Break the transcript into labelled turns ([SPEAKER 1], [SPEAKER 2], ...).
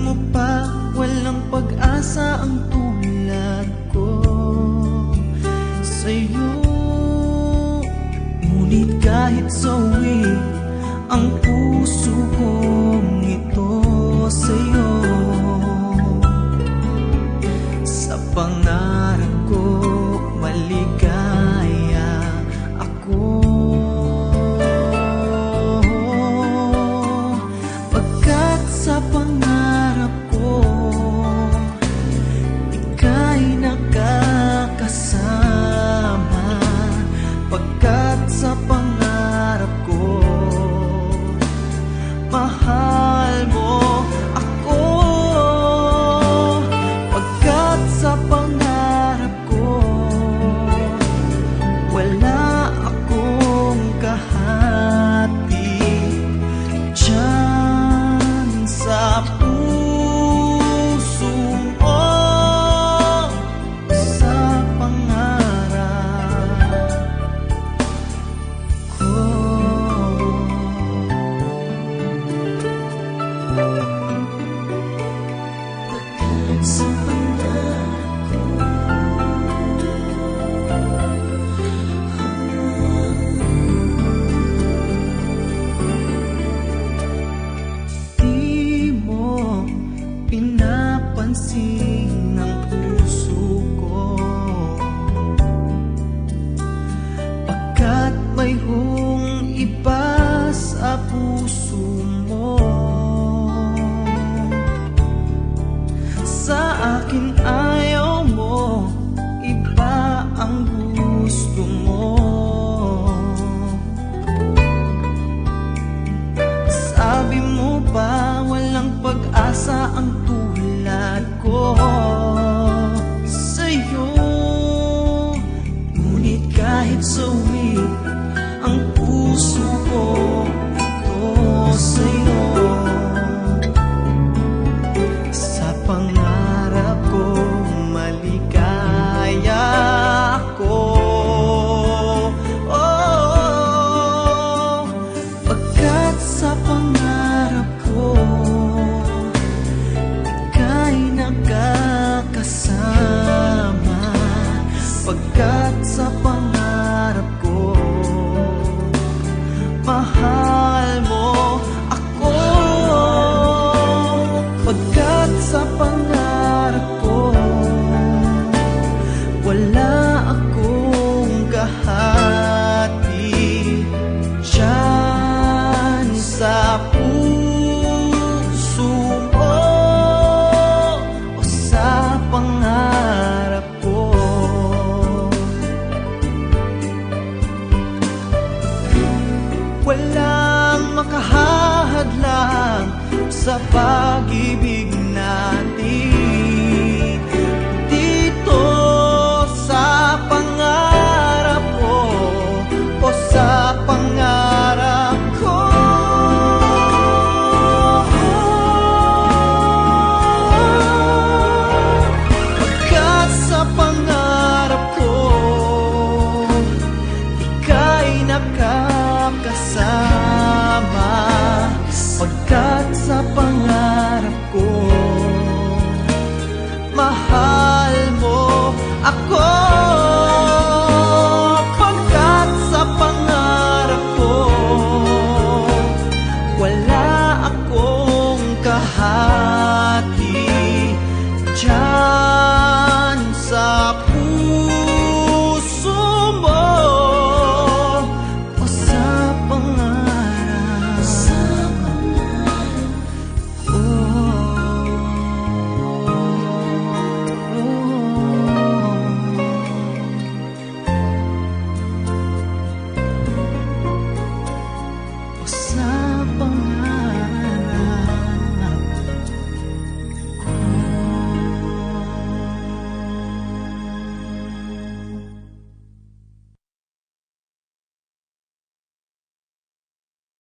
[SPEAKER 1] mo pa walang pag-asa ang tulad ko sa'yo. Ngunit kahit sawi ang puso kong ito sa'yo, sa pangarap ko maligaya ako. Pagkat sa pangarap ko ika'y nakakasama. Pagkat sa pangarap ko mahal mo ako. Pagkat sa pangarap ko wala akong kahati diyan sa puso mo, sa pangarap ko. Sa pangarap ko, di mo pinapansin ang puso ko, pagkat mayroong iba sa puso mo. Sa akin ayaw mo, iba ang gusto mo. Sabi mo pa walang pag-asa ang tulad ko sa'yo. Ngunit kahit sawi ang puso ko ito sa'yo, sa pangarap ko maligaya ako. Oh, pagkat sa pangarap ko ika'y nakakasama. Pagkat sa pangarap ko mahal mo ako. Pagkat sa pangarap ko wala akong kahati diyan sa puso mo o sa pangarap ko. Walang makahahadlang sa pag-ibig natin dito sa pangarap ko o sa pangarap ko. Pagkat sa pangarap ko ika'y nakakasama. Pagkat sa pangarap ko mahal mo ako. Pagkat sa pangarap ko wala akong kahati diyan